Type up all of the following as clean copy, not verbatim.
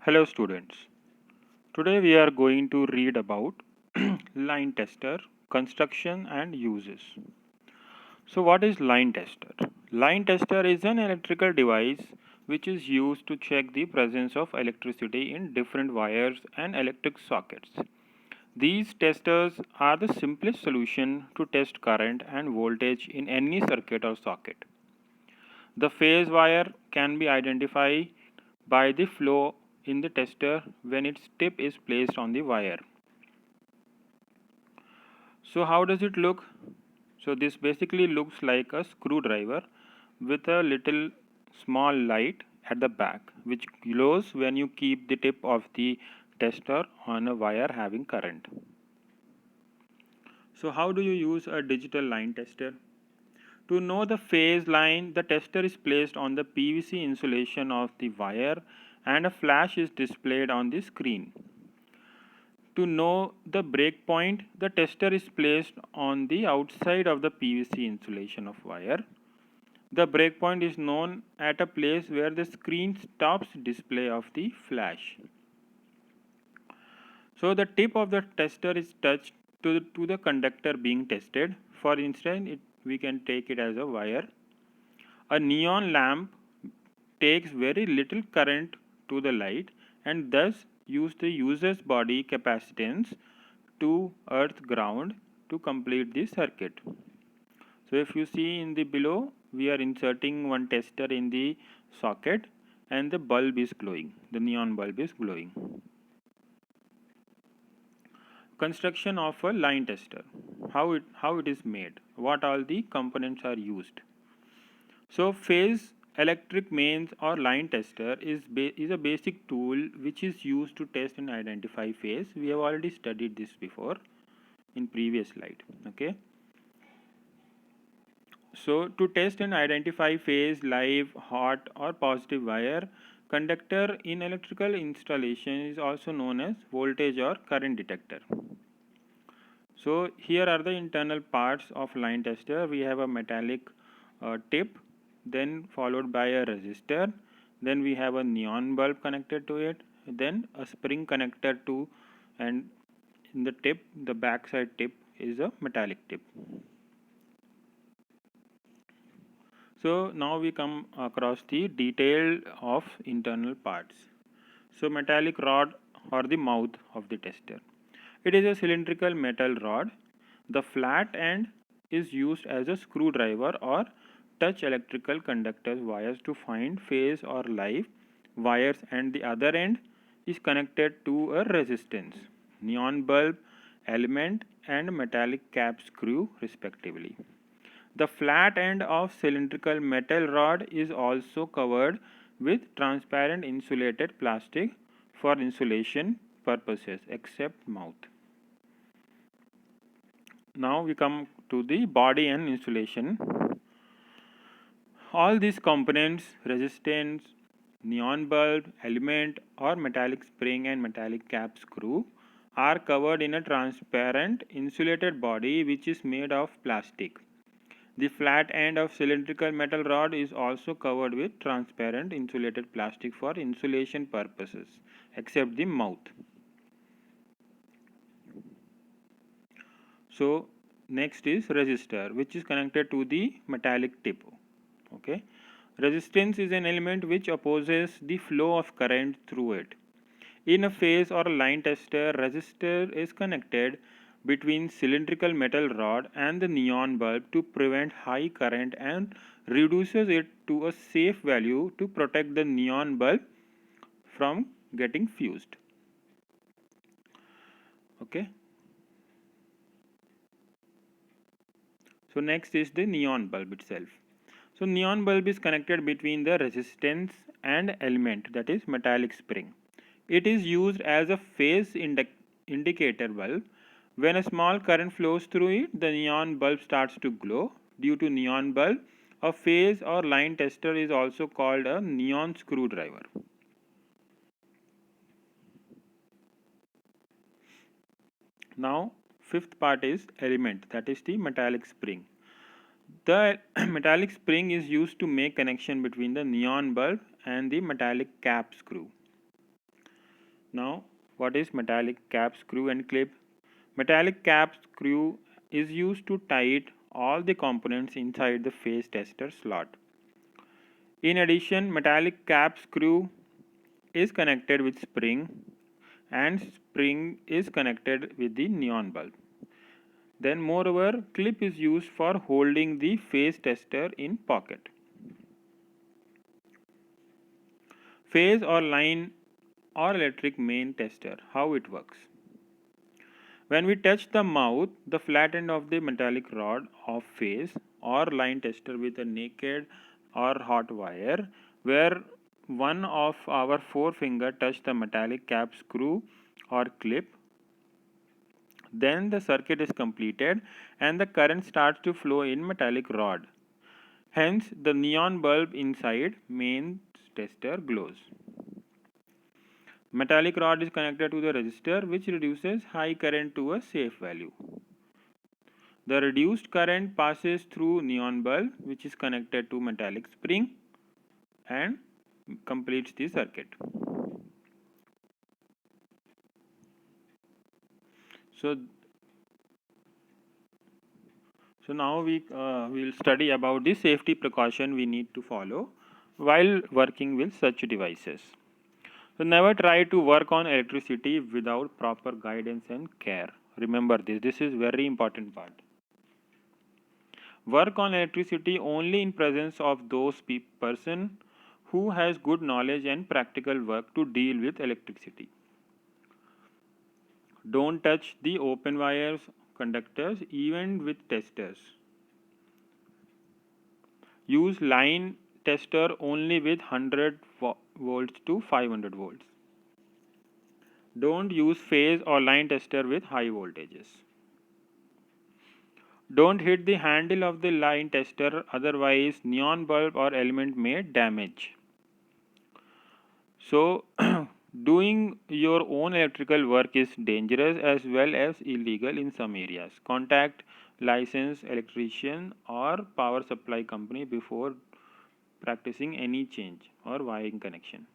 Hello students. Today we are going to read about line tester, construction and uses. So what is line tester? Line tester is an electrical device which is used to check the presence of electricity in different wires and electric sockets. These testers are the simplest solution to test current and voltage in any circuit or socket. The phase wire can be identified by the flow in the tester when its tip is placed on the wire. So how does it look? So this basically looks like a screwdriver with a little small light at the back which glows when you keep the tip of the tester on a wire having current. So how do you use a digital line tester? To know the phase line, the tester is placed on the PVC insulation of the wire and a flash is displayed on the screen. To know the breakpoint, the tester is placed on the outside of the PVC insulation of wire. The breakpoint is known at a place where the screen stops display of the flash. So the tip of the tester is touched to the conductor being tested. For instance, we can take it as a wire. A neon lamp takes very little current to the light and thus use the user's body capacitance to earth ground to complete the circuit. So if you see in the below, we are inserting one tester in the socket and the bulb is glowing, the neon bulb is glowing. Construction of a line tester, how it is made, what all the components are used. So phase electric mains or line tester is a basic tool which is used to test and identify phase. We have already studied this before in previous slide. Okay. So to test and identify phase, live, hot or positive wire, conductor in electrical installation is also known as voltage or current detector. So here are the internal parts of line tester. We have a metallic tip, then followed by a resistor, then we have a neon bulb connected to it, then a spring connector to, and in the tip, the backside tip is a metallic tip. So now we come across the detail of internal parts. So metallic rod or the mouth of the tester. It is a cylindrical metal rod. The flat end is used as a screwdriver or touch electrical conductors wires to find phase or live wires, and the other end is connected to a resistance, neon bulb, element and metallic cap screw respectively. The flat end of cylindrical metal rod is also covered with transparent insulated plastic for insulation purposes except mouth. Now we come to the body and insulation. All these components, resistance, neon bulb, element or metallic spring and metallic cap screw, are covered in a transparent insulated body which is made of plastic. The flat end of cylindrical metal rod is also covered with transparent insulated plastic for insulation purposes except the mouth. So next is resistor, which is connected to the metallic tip. Okay. Resistance is an element which opposes the flow of current through it. In a phase or line tester, resistor is connected between cylindrical metal rod and the neon bulb to prevent high current and reduces it to a safe value to protect the neon bulb from getting fused. Okay. So next is the neon bulb itself. So neon bulb is connected between the resistance and element, that is metallic spring. It is used as a phase indicator bulb. When a small current flows through it, the neon bulb starts to glow. Due to neon bulb, a phase or line tester is also called a neon screwdriver. Now, fifth part is element, that is the metallic spring. The metallic spring is used to make connection between the neon bulb and the metallic cap screw. Now, what is metallic cap screw and clip? Metallic cap screw is used to tight all the components inside the phase tester slot. In addition, metallic cap screw is connected with spring and spring is connected with the neon bulb. Then moreover, clip is used for holding the phase tester in pocket. Phase or line or electric main tester, how it works. When we touch the mouth, the flat end of the metallic rod of phase or line tester with a naked or hot wire, where one of our forefinger touch the metallic cap screw or clip, then the circuit is completed and the current starts to flow in metallic rod. Hence, the neon bulb inside main tester glows. Metallic rod is connected to the resistor, which reduces high current to a safe value. The reduced current passes through neon bulb, which is connected to metallic spring and completes the circuit. So now we will study about the safety precaution we need to follow while working with such devices. So never try to work on electricity without proper guidance and care. Remember this. This is very important part. Work on electricity only in presence of those person who has good knowledge and practical work to deal with electricity. Don't touch the open wires, conductors, even with testers. Use line tester only with 100 volts to 500 volts. Don't use phase or line tester with high voltages. Don't hit the handle of the line tester, otherwise neon bulb or element may damage. So, doing your own electrical work is dangerous as well as illegal in some areas. Contact licensed electrician or power supply company before practicing any change or wiring connection.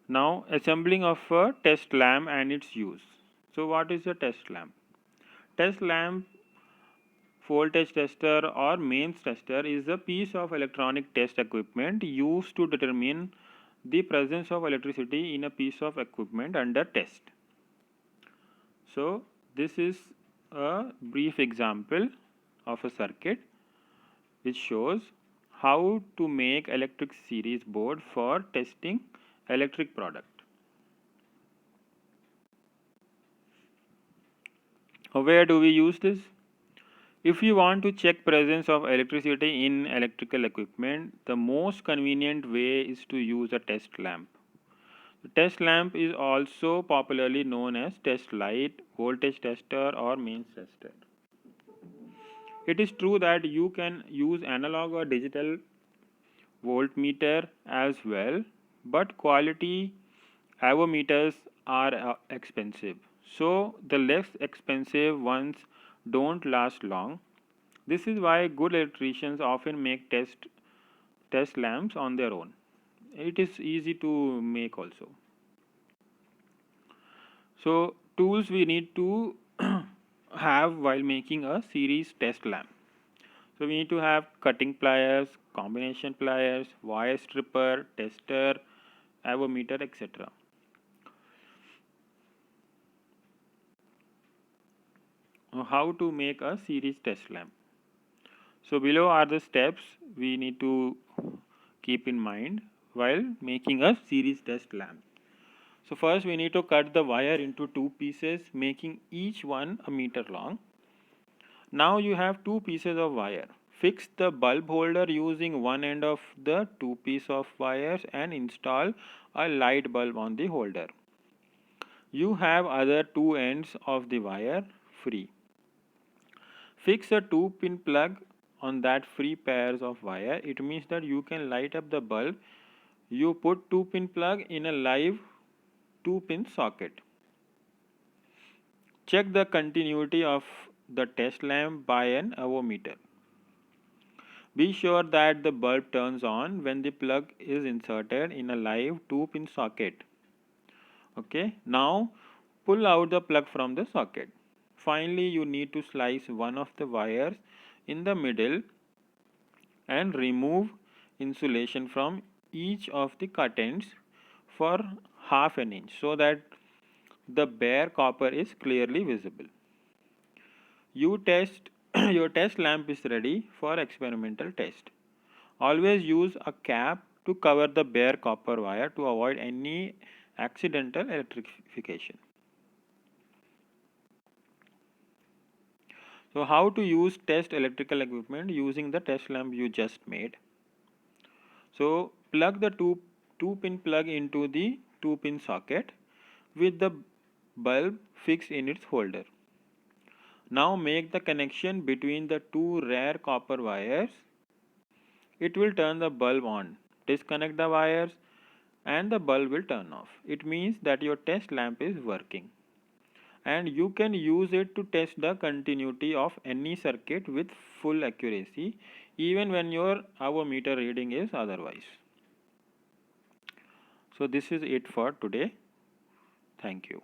Now, assembling of a test lamp and its use. So, what is a test lamp? Test lamp, voltage tester or mains tester is a piece of electronic test equipment used to determine the presence of electricity in a piece of equipment under test. So, this is a brief example of a circuit which shows how to make electric series board for testing electric product. Where do we use this? If you want to check presence of electricity in electrical equipment, the most convenient way is to use a test lamp. The test lamp is also popularly known as test light, voltage tester or mains tester. It is true that you can use analog or digital voltmeter as well, but quality avometers are expensive. So the less expensive ones don't last long. This is why good electricians often make test lamps on their own. It is easy to make also. So tools we need to have while making a series test lamp. So we need to have cutting pliers, combination pliers, wire stripper, tester, avometer, etc. How to make a series test lamp? So below are the steps we need to keep in mind while making a series test lamp. So first we need to cut the wire into two pieces, making each one a meter long. Now you have two pieces of wire. Fix the bulb holder using one end of the two piece of wires and install a light bulb on the holder. You have other two ends of the wire free. Fix a 2-pin plug on that free pairs of wire. It means that you can light up the bulb. You put 2-pin plug in a live 2-pin socket. Check the continuity of the test lamp by an avometer. Be sure that the bulb turns on when the plug is inserted in a live 2-pin socket. Okay, now pull out the plug from the socket. Finally, you need to slice one of the wires in the middle and remove insulation from each of the cut ends for half an inch so that the bare copper is clearly visible. Your test lamp is ready for experimental test. Always use a cap to cover the bare copper wire to avoid any accidental electrification. So how to use test electrical equipment using the test lamp you just made. So plug the two-pin plug into the 2-pin socket with the bulb fixed in its holder. Now make the connection between the two rare copper wires. It will turn the bulb on. Disconnect the wires and the bulb will turn off. It means that your test lamp is working. And you can use it to test the continuity of any circuit with full accuracy even when your hour meter reading is otherwise. So this is it for today. Thank you.